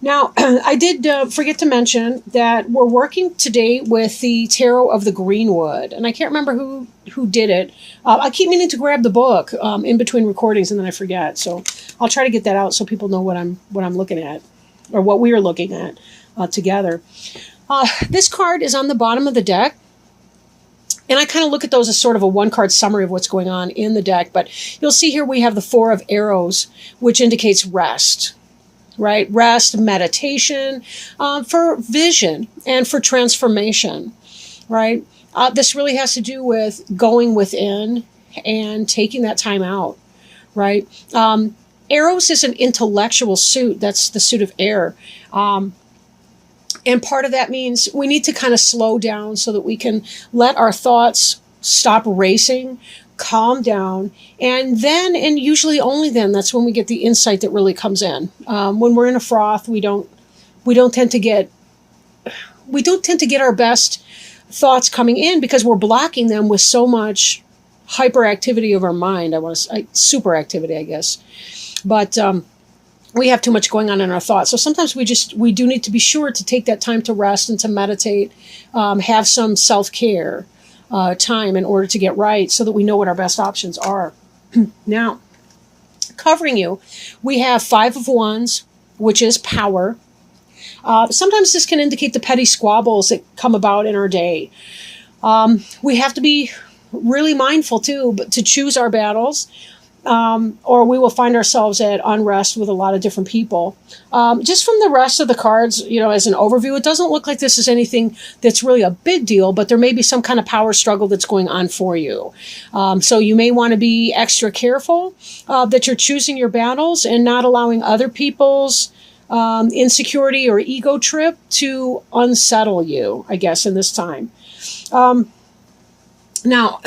Now, I did forget to mention that we're working today with the Tarot of the Greenwood, and I can't remember who did it. I keep meaning to grab the book in between recordings, and then I forget. So I'll try to get that out so people know what I'm looking at, or what we are looking at together. This card is on the bottom of the deck. And I kind of look at those as sort of a one-card summary of what's going on in the deck. But you'll see here we have the Four of Arrows, which indicates rest, right? Rest, meditation, for vision and for transformation, right? This really has to do with going within and taking that time out, right? Arrows is an intellectual suit. That's the suit of air. And part of that means we need to kind of slow down so that we can let our thoughts stop racing, calm down, and then, and usually only then, that's when we get the insight that really comes in. When we're in a froth, we don't tend to get our best thoughts coming in because we're blocking them with so much hyperactivity of our mind. Super activity, I guess, but we have too much going on in our thoughts. So sometimes we do need to be sure to take that time to rest and to meditate, have some self-care time in order to get right so that we know what our best options are. Now, covering you, we have Five of Wands, which is power. Sometimes this can indicate the petty squabbles that come about in our day. We have to be really mindful too, but to choose our battles. Or we will find ourselves at unrest with a lot of different people. Just from the rest of the cards, as an overview, it doesn't look like this is anything that's really a big deal, but there may be some kind of power struggle that's going on for you. So you may want to be extra careful that you're choosing your battles and not allowing other people's insecurity or ego trip to unsettle you, I guess, in this time. Now,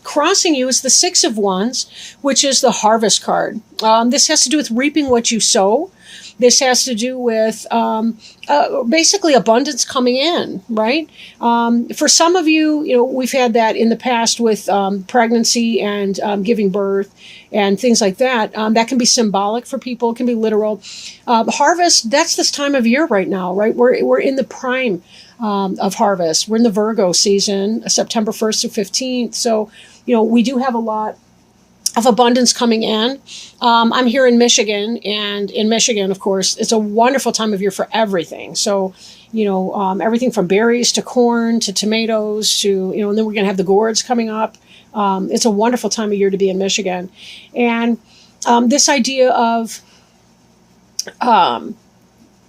crossing you is the Six of Wands, which is the harvest card. This has to do with reaping what you sow. This has to do with basically abundance coming in, right? For some of you, we've had that in the past with pregnancy and giving birth and things like that. That can be symbolic for people. It can be literal. Harvest, that's this time of year right now, right? We're in the prime of harvest. We're in the Virgo season, September 1st to 15th. So, we do have a lot of abundance coming in. I'm here in Michigan, and in Michigan, of course, it's a wonderful time of year for everything. So, everything from berries to corn to tomatoes to, and then we're going to have the gourds coming up. It's a wonderful time of year to be in Michigan. And this idea of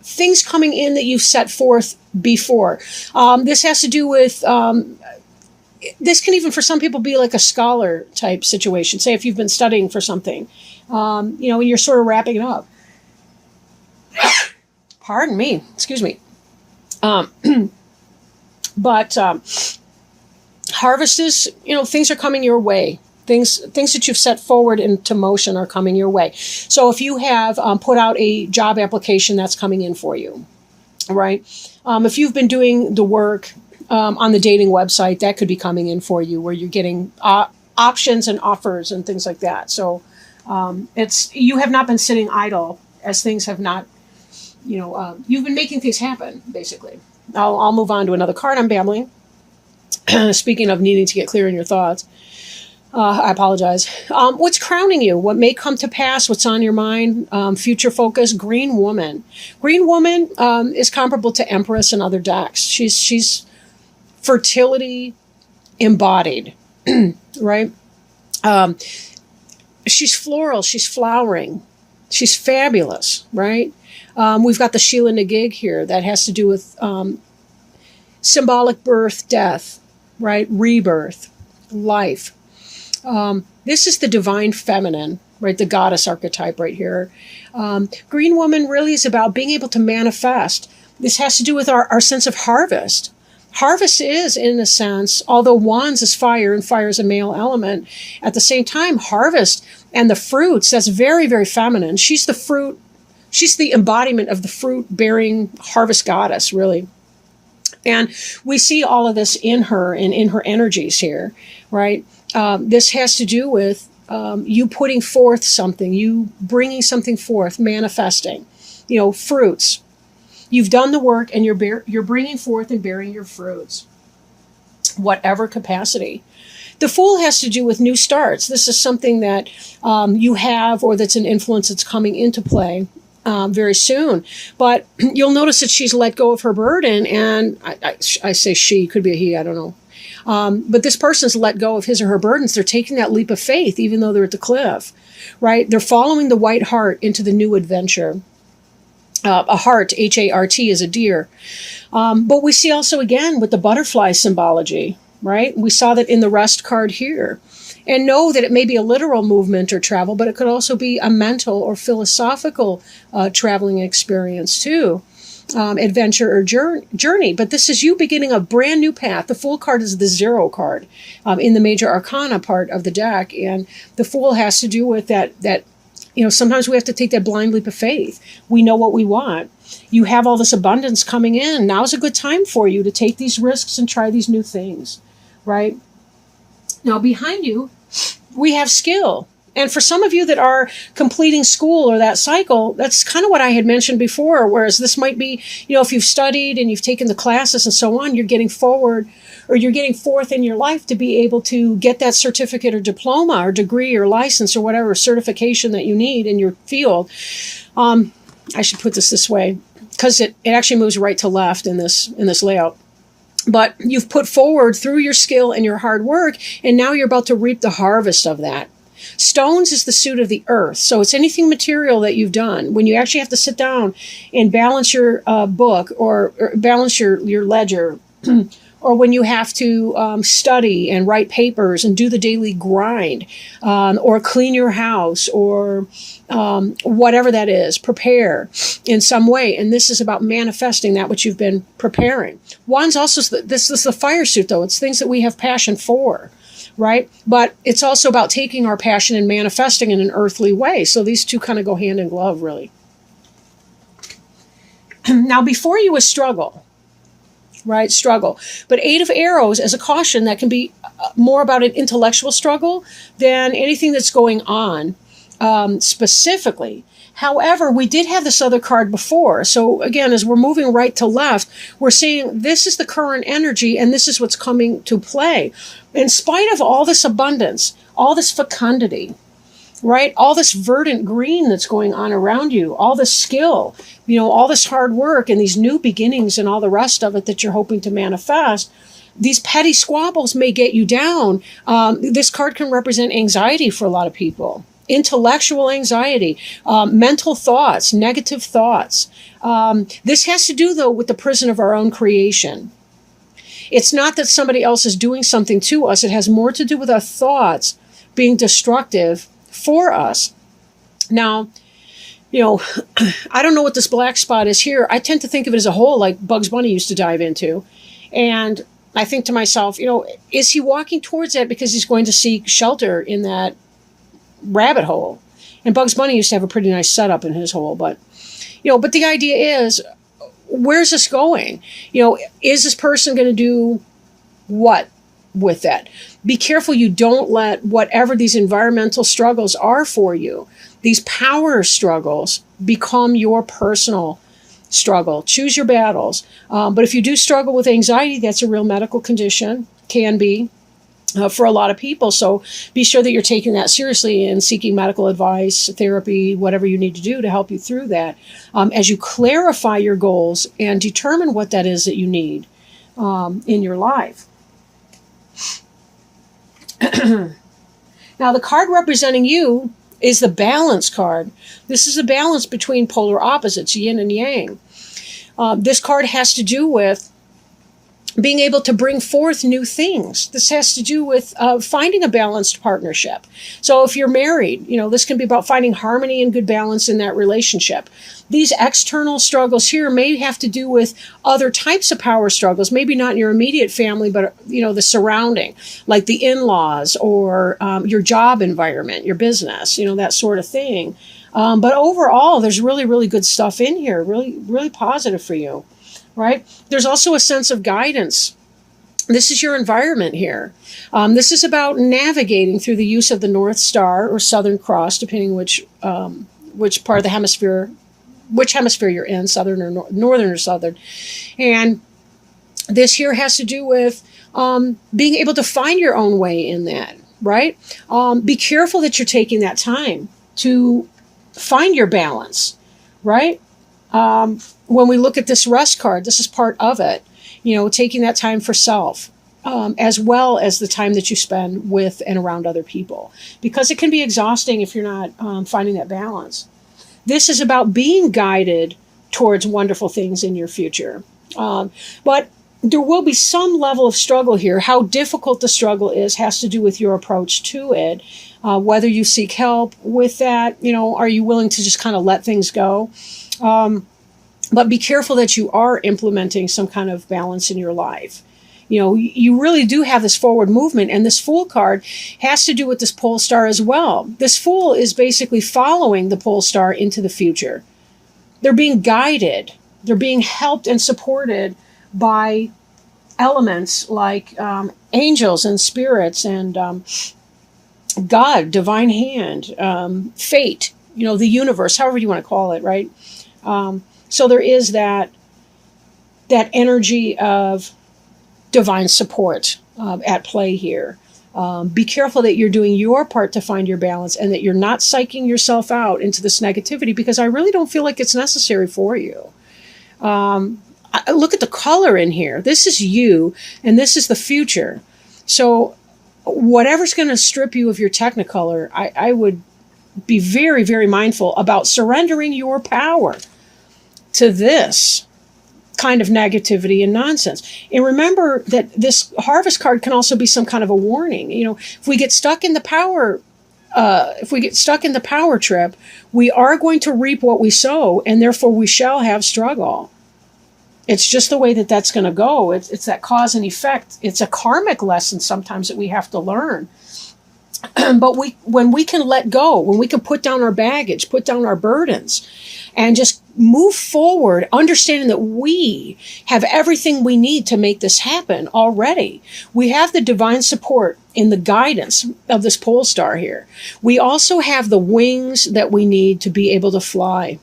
things coming in that you've set forth before. This has to do with this can even for some people be like a scholar type situation. Say if you've been studying for something, and you're sort of wrapping it up. Pardon me, excuse me. But harvest is, things are coming your way. Things that you've set forward into motion are coming your way. So if you have put out a job application, that's coming in for you, right? If you've been doing the work on the dating website, that could be coming in for you, where you're getting options and offers and things like that. So you have not been sitting idle, as things have not, you've been making things happen, basically. I'll move on to another card. I'm babbling. Speaking of needing to get clear in your thoughts, I apologize. What's crowning you? What may come to pass? What's on your mind? Future focus. Green Woman. Green Woman is comparable to Empress in other decks. She's fertility embodied, right? She's floral. She's flowering. She's fabulous, right? We've got the Sheila Nagig here. That has to do with symbolic birth, death, right? Rebirth, life. This is the divine feminine, right? The goddess archetype right here. Green Woman really is about being able to manifest. This has to do with our sense of harvest. Harvest is, in a sense, although Wands is fire and fire is a male element, at the same time, harvest and the fruits, that's very, very feminine. She's the fruit. She's the embodiment of the fruit-bearing harvest goddess, really. And we see all of this in her and in her energies here, right? This has to do with you putting forth something, you bringing something forth, manifesting, fruits, You've done the work, and you're bringing forth and bearing your fruits, whatever capacity. The Fool has to do with new starts. This is something that you have, or that's an influence that's coming into play very soon. But you'll notice that she's let go of her burden, and I say she, could be a he, I don't know. But this person's let go of his or her burdens. They're taking that leap of faith, even though they're at the cliff, right? They're following the white hart into the new adventure. A hart, H-A-R-T, is a deer. But we see also, again, with the butterfly symbology, right? We saw that in the rest card here. And know that it may be a literal movement or travel, but it could also be a mental or philosophical traveling experience too. Adventure or journey. But this is you beginning a brand new path. The Fool card is the 0 card in the major arcana part of the deck. And the Fool has to do with that, sometimes we have to take that blind leap of faith. We know what we want. You have all this abundance coming in. Now's a good time for you to take these risks and try these new things, right? Now, behind you, we have skill. And for some of you that are completing school or that cycle, that's kind of what I had mentioned before, whereas this might be, if you've studied and you've taken the classes and so on, you're getting forward, or you're getting forth in your life to be able to get that certificate or diploma or degree or license or whatever certification that you need in your field. I should put this way, because it actually moves right to left in this layout. But you've put forward through your skill and your hard work, and now you're about to reap the harvest of that. Stones is the suit of the earth. So it's anything material that you've done. When you actually have to sit down and balance your book or balance your ledger, or when you have to study and write papers and do the daily grind, or clean your house, or whatever that is, prepare in some way. And this is about manifesting that which you've been preparing. Wands also, this is the fire suit though. It's things that we have passion for, right? But it's also about taking our passion and manifesting in an earthly way. So these two kind of go hand in glove, really. Now, before you is struggle, right? Struggle. But 8 of Arrows as a caution, that can be more about an intellectual struggle than anything that's going on specifically. However, we did have this other card before. So again, as we're moving right to left, we're seeing this is the current energy and this is what's coming to play. In spite of all this abundance, all this fecundity, right? All this verdant green that's going on around you, all this skill, all this hard work and these new beginnings and all the rest of it that you're hoping to manifest, these petty squabbles may get you down. This card can represent anxiety for a lot of people. Intellectual anxiety, mental thoughts, negative thoughts. This has to do, though, with the prison of our own creation. It's not that somebody else is doing something to us. It has more to do with our thoughts being destructive for us. Now, I don't know what this black spot is here. I tend to think of it as a hole like Bugs Bunny used to dive into. And I think to myself, is he walking towards that because he's going to seek shelter in that rabbit hole? And Bugs Bunny used to have a pretty nice setup in his hole, but the idea is, where's this going? Is this person going to do what with that? Be careful you don't let whatever these environmental struggles are for you, these power struggles, become your personal struggle. Choose your battles. But if you do struggle with anxiety, that's a real medical condition, can be. For a lot of people. So be sure that you're taking that seriously and seeking medical advice, therapy, whatever you need to do to help you through that as you clarify your goals and determine what that is that you need in your life. Now, the card representing you is the balance card. This is a balance between polar opposites, yin and yang. This card has to do with being able to bring forth new things. This has to do with finding a balanced partnership. So if you're married, this can be about finding harmony and good balance in that relationship. These external struggles here may have to do with other types of power struggles, maybe not in your immediate family, but the surrounding, like the in-laws or your job environment, your business, that sort of thing. But overall, there's really, really good stuff in here, really, really positive for you. Right? There's also a sense of guidance. This is your environment here. This is about navigating through the use of the North Star or Southern Cross, depending which part of the hemisphere which hemisphere you're in, southern or northern or southern. And this here has to do with being able to find your own way in that, right? Be careful that you're taking that time to find your balance, right? When we look at this rest card, this is part of it, taking that time for self, as well as the time that you spend with and around other people, because it can be exhausting if you're not finding that balance. This is about being guided towards wonderful things in your future. But there will be some level of struggle here. How difficult the struggle is has to do with your approach to it. Whether you seek help with that, are you willing to just kind of let things go? But be careful that you are implementing some kind of balance in your life. You really do have this forward movement, and this Fool card has to do with this pole star as well. This Fool is basically following the pole star into the future. They're being guided. They're being helped and supported by elements like angels and spirits and God, divine hand, fate, the universe, however you want to call it, right? So there is that energy of divine support at play here. Be careful that you're doing your part to find your balance and that you're not psyching yourself out into this negativity, because I really don't feel like it's necessary for you. Look at the color in here. This is you, and this is the future. So whatever's going to strip you of your Technicolor, I would be very, very mindful about surrendering your power to this kind of negativity and nonsense. And remember that this Harvest card can also be some kind of a warning. If we get stuck in the power trip, we are going to reap what we sow, and therefore we shall have struggle. It's just the way that that's going to go. It's that cause and effect. It's a karmic lesson sometimes that we have to learn. But when we can let go, when we can put down our baggage, put down our burdens, and just move forward, understanding that we have everything we need to make this happen already. We have the divine support in the guidance of this pole star here. We also have the wings that we need to be able to fly,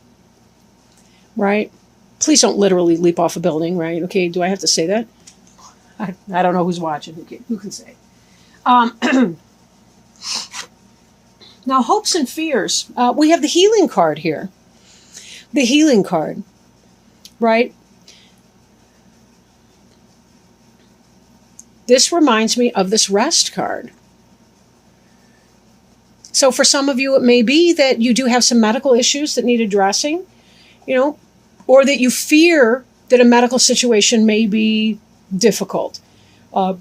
right? Please don't literally leap off a building, right? Okay, do I have to say that? I don't know who's watching. Okay, who can say? Now, hopes and fears. We have the healing card here. The healing card, right? This reminds me of this rest card. So for some of you, it may be that you do have some medical issues that need addressing, or that you fear that a medical situation may be difficult, or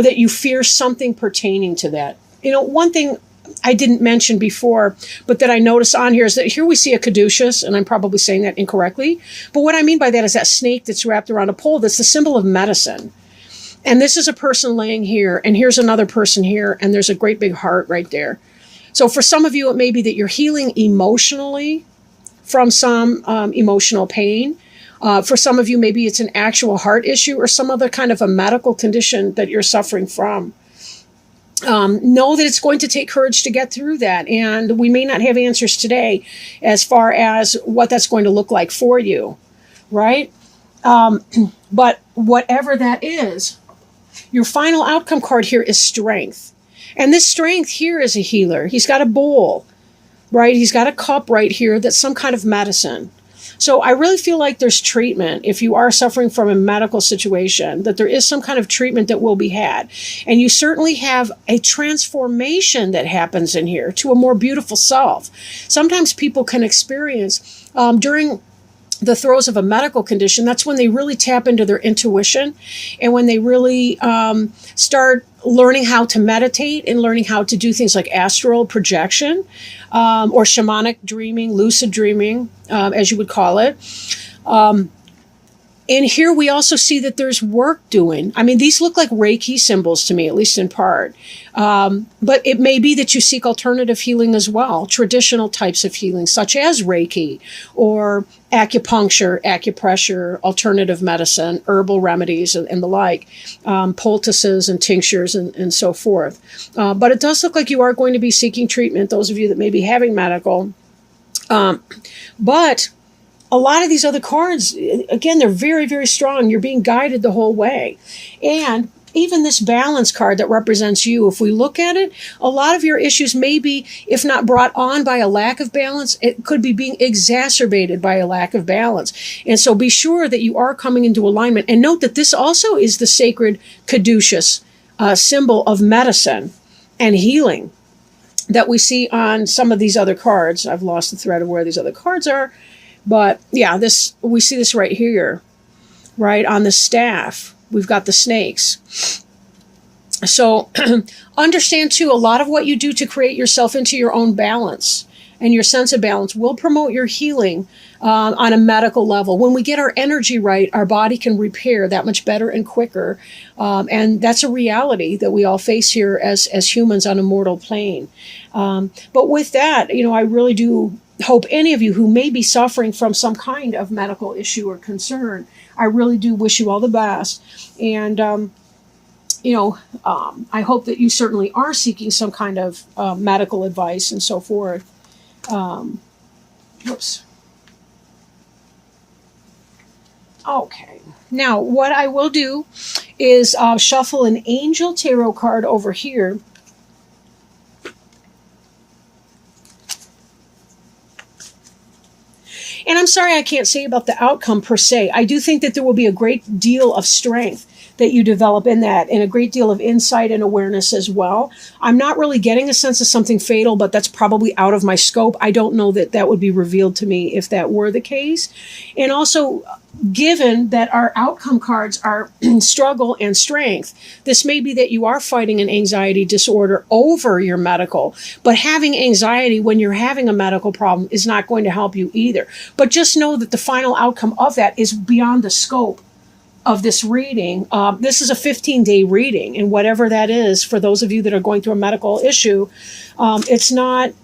that you fear something pertaining to that. One thing I didn't mention before, but that I noticed on here is that here we see a caduceus, and I'm probably saying that incorrectly. But what I mean by that is that snake that's wrapped around a pole that's the symbol of medicine. And this is a person laying here, and here's another person here, and there's a great big heart right there. So for some of you, it may be that you're healing emotionally from some emotional pain. For some of you, maybe it's an actual heart issue or some other kind of a medical condition that you're suffering from. Know that it's going to take courage to get through that. And we may not have answers today as far as what that's going to look like for you, right? But whatever that is, your final outcome card here is strength. And this strength here is a healer. He's got a bowl, right? He's got a cup right here that's some kind of medicine. So I really feel like there's treatment if you are suffering from a medical situation, that there is some kind of treatment that will be had. And you certainly have a transformation that happens in here to a more beautiful self. Sometimes people can experience during the throes of a medical condition, that's when they really tap into their intuition, and when they really start learning how to meditate and learning how to do things like astral projection or shamanic dreaming, lucid dreaming, as you would call it. And here we also see that there's work doing. I mean, these look like Reiki symbols to me, at least in part. But it may be that you seek alternative healing as well, traditional types of healing, such as Reiki or acupuncture, acupressure, alternative medicine, herbal remedies, and the like, poultices and tinctures and so forth. But it does look like you are going to be seeking treatment, those of you that may be having medical But a lot of these other cards, again, they're very, very strong. You're being guided the whole way. And even this balance card that represents you, if we look at it, a lot of your issues may be, if not brought on by a lack of balance, it could be being exacerbated by a lack of balance. And so be sure that you are coming into alignment. And note that this also is the sacred caduceus symbol of medicine and healing that we see on some of these other cards. I've lost the thread of where these other cards are. But yeah, we see this right here, right on the staff. We've got the snakes. So understand too, a lot of what you do to create yourself into your own balance and your sense of balance will promote your healing on a medical level. When we get our energy right, our body can repair that much better and quicker. And that's a reality that we all face here as humans on a mortal plane. But with that, I really do hope any of you who may be suffering from some kind of medical issue or concern, I really do wish you all the best. And, I hope that you certainly are seeking some kind of medical advice and so forth. Whoops. Okay. Now, what I will do is shuffle an angel tarot card over here. And I'm sorry I can't say about the outcome per se. I do think that there will be a great deal of strength that you develop in that and a great deal of insight and awareness as well. I'm not really getting a sense of something fatal, but that's probably out of my scope. I don't know that that would be revealed to me if that were the case. And also, given that our outcome cards are struggle and strength, this may be that you are fighting an anxiety disorder over your medical, but having anxiety when you're having a medical problem is not going to help you either. But just know that the final outcome of that is beyond the scope of this reading. This is a 15-day reading, and whatever that is, for those of you that are going through a medical issue, it's not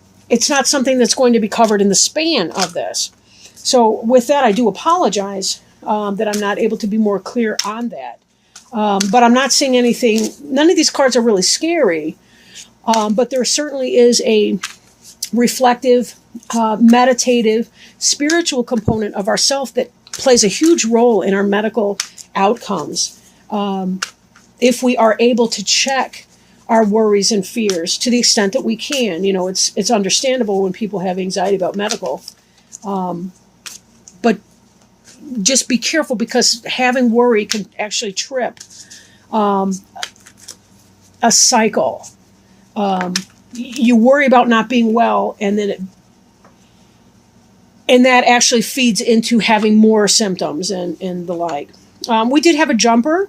something that's going to be covered in the span of this. So with that, I do apologize that I'm not able to be more clear on that. But I'm not seeing anything. None of these cards are really scary, but there certainly is a reflective, meditative, spiritual component of ourself that plays a huge role in our medical outcomes. If we are able to check our worries and fears to the extent that we can. It's understandable when people have anxiety about medical. But just be careful, because having worry can actually trip a cycle. You worry about not being well, and then that actually feeds into having more symptoms and the like. We did have a jumper,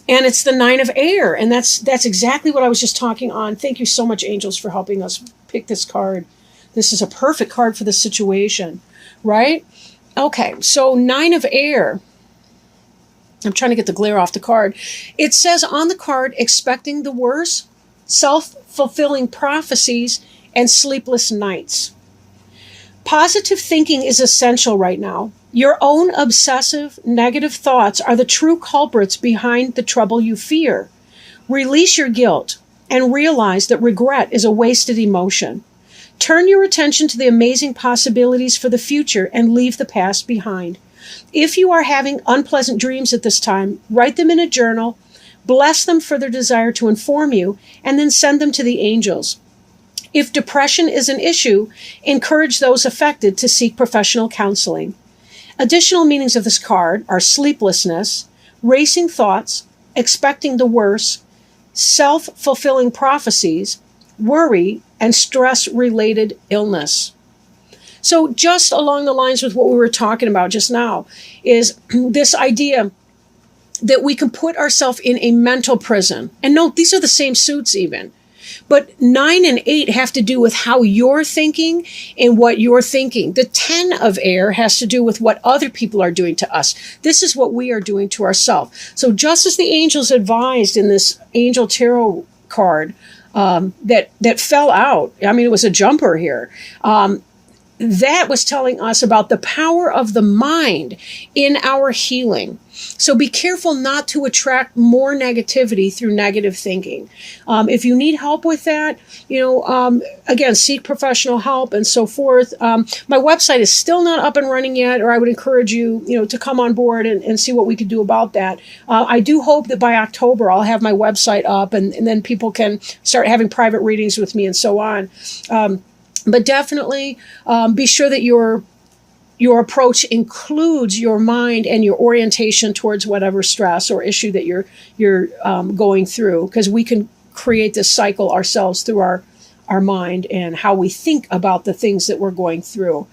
and it's the 9 of air, and that's exactly what I was just talking on. Thank you so much, angels, for helping us pick this card. This is a perfect card for this situation, right? Okay, so 9 of air. I'm trying to get the glare off the card. It says on the card, expecting the worst, self-fulfilling prophecies, and sleepless nights. Positive thinking is essential right now. Your own obsessive, negative thoughts are the true culprits behind the trouble you fear. Release your guilt and realize that regret is a wasted emotion. Turn your attention to the amazing possibilities for the future and leave the past behind. If you are having unpleasant dreams at this time, write them in a journal, bless them for their desire to inform you, and then send them to the angels. If depression is an issue, encourage those affected to seek professional counseling. Additional meanings of this card are sleeplessness, racing thoughts, expecting the worst, self-fulfilling prophecies, worry, and stress-related illness. So just along the lines with what we were talking about just now is this idea that we can put ourselves in a mental prison. And note, these are the same suits even. But 9 and 8 have to do with how you're thinking and what you're thinking. The 10 of air has to do with what other people are doing to us. This is what we are doing to ourselves. So just as the angels advised in this angel tarot card that fell out, I mean, it was a jumper here. that was telling us about the power of the mind in our healing. So be careful not to attract more negativity through negative thinking. If you need help with that, again, seek professional help and so forth. My website is still not up and running yet, or I would encourage you, to come on board and see what we could do about that. I do hope that by October I'll have my website up, and then people can start having private readings with me and so on. But definitely be sure that your approach includes your mind and your orientation towards whatever stress or issue that you're going through, because we can create this cycle ourselves through our mind and how we think about the things that we're going through.